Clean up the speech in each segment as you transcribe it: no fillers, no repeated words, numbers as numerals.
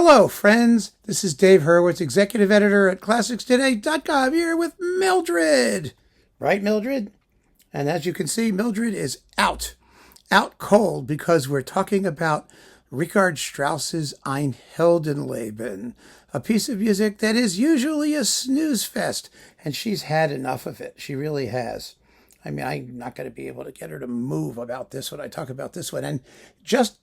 Hello, friends. This is Dave Hurwitz, executive editor at ClassicsToday.com, here with Mildred. Right, Mildred? And as you can see, Mildred is out cold, because we're talking about Richard Strauss's Ein Heldenleben, a piece of music that is usually a snooze fest, and she's had enough of it. She really has. I mean, I'm not going to be able to get her to move about this when I talk about this one. And just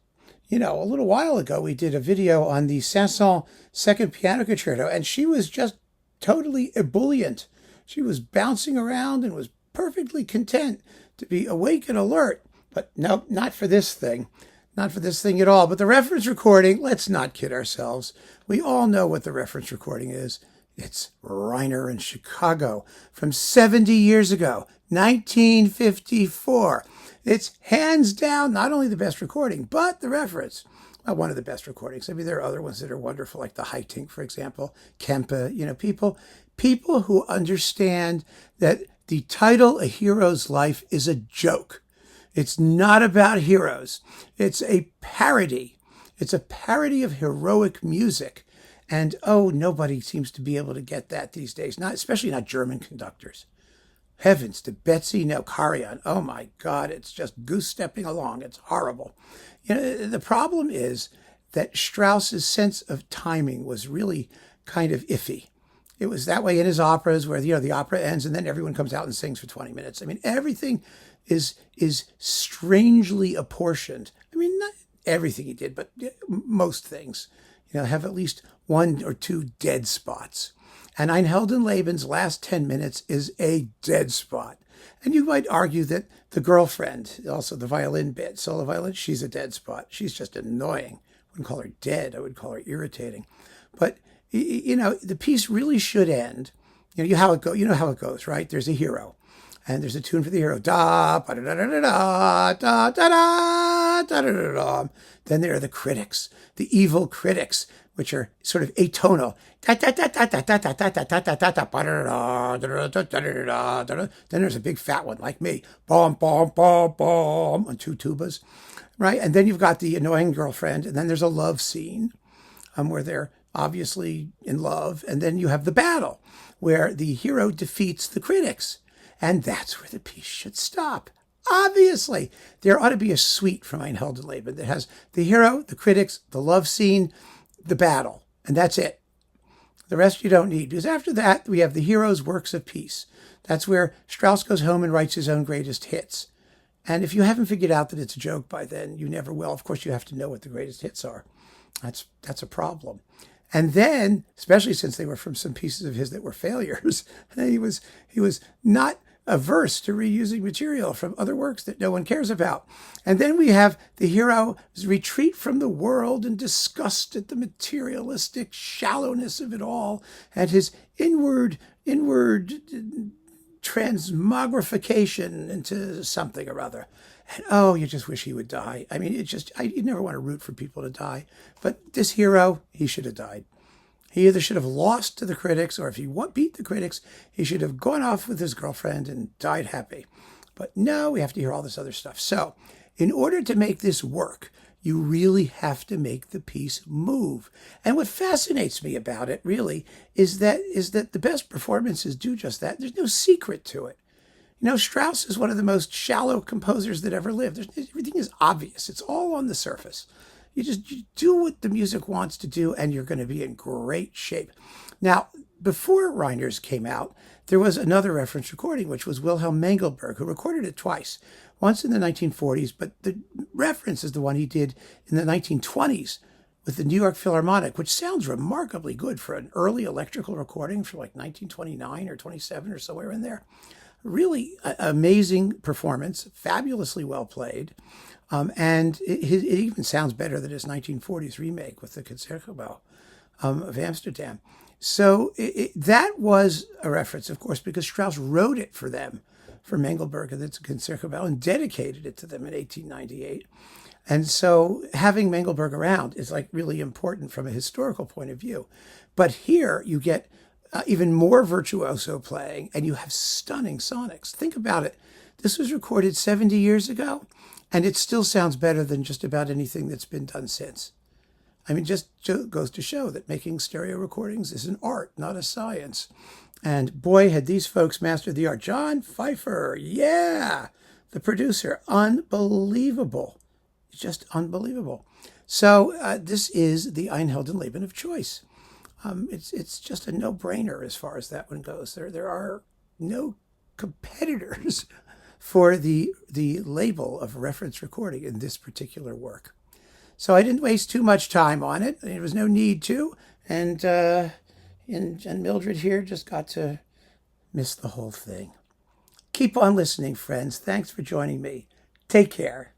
a little while ago, we did a video on the Saint-Saëns Second Piano Concerto, and she was just totally ebullient. She was bouncing around and was perfectly content to be awake and alert. But no, not for this thing. Not for this thing at all. But the reference recording, let's not kid ourselves. We all know what the reference recording is. It's Reiner in Chicago from 70 years ago, 1954. It's hands down not only the best recording, but the reference. One of the best recordings. I mean, there are other ones that are wonderful, like the Haitink, for example, Kempe, people who understand that the title A Hero's Life is a joke. It's not about heroes. It's a parody. It's a parody of heroic music. And, nobody seems to be able to get that these days, especially not German conductors. Heavens to Betsy, no, Karajan. Oh, my God, it's just goose-stepping along. It's horrible. The problem is that Strauss's sense of timing was really kind of iffy. It was that way in his operas where, the opera ends and then everyone comes out and sings for 20 minutes. I mean, everything is strangely apportioned. I mean, not everything he did, but most things, have at least one or two dead spots. And Ein Heldenleben's last 10 minutes is a dead spot. And you might argue that the girlfriend, also the violin bit, solo violin, she's a dead spot. She's just annoying. I wouldn't call her dead. I would call her irritating. But, the piece really should end. You know how it goes, right? There's a hero. And there's a tune for the hero. Da, ba, da, da, da, da, da, da, da, da, da, da, da. Then there are the critics, the evil critics, which are sort of atonal. Then there's a big fat one like me. Bom, bom, bom, bom, on two tubas, right? And then you've got the annoying girlfriend, and then there's a love scene where they're obviously in love. And then you have the battle where the hero defeats the critics. And that's where the piece should stop. Obviously, there ought to be a suite from Ein Heldenleben that has the hero, the critics, the love scene, the battle, and that's it. The rest you don't need, because after that, we have the hero's works of peace. That's where Strauss goes home and writes his own greatest hits. And if you haven't figured out that it's a joke by then, you never will. Of course, you have to know what the greatest hits are. That's a problem. And then, especially since they were from some pieces of his that were failures, he was not averse to reusing material from other works that no one cares about. And then we have the hero's retreat from the world and disgust at the materialistic shallowness of it all, and his inward transmogrification into something or other. And you just wish he would die. I mean, you never want to root for people to die. But this hero, he should have died. He either should have lost to the critics, or if he beat the critics, he should have gone off with his girlfriend and died happy. But no, we have to hear all this other stuff. So in order to make this work, you really have to make the piece move. And what fascinates me about it, really, is that the best performances do just that. There's no secret to it. Strauss is one of the most shallow composers that ever lived. Everything is obvious. It's all on the surface. You do what the music wants to do, and you're going to be in great shape. Now, before Reiner's came out, there was another reference recording, which was Wilhelm Mengelberg, who recorded it twice. Once in the 1940s, but the reference is the one he did in the 1920s with the New York Philharmonic, which sounds remarkably good for an early electrical recording from like 1929 or 27 or somewhere in there. Really amazing performance, fabulously well played. And it even sounds better than his 1940s remake with the Concertgebouw of Amsterdam. So that was a reference, of course, because Strauss wrote it for them, for Mengelberg and the Concertgebouw, and dedicated it to them in 1898. And so having Mengelberg around is like really important from a historical point of view. But here you get even more virtuoso playing, and you have stunning sonics. Think about it. This was recorded 70 years ago, and it still sounds better than just about anything that's been done since. I mean, just goes to show that making stereo recordings is an art, not a science. And boy, had these folks mastered the art. John Pfeiffer, yeah, the producer, unbelievable, just unbelievable. So this is the Ein Heldenleben of choice. It's just a no-brainer as far as that one goes. There are no competitors for the label of reference recording in this particular work. So I didn't waste too much time on it. There was no need to, and Mildred here just got to miss the whole thing. Keep on listening, friends. Thanks for joining me. Take care.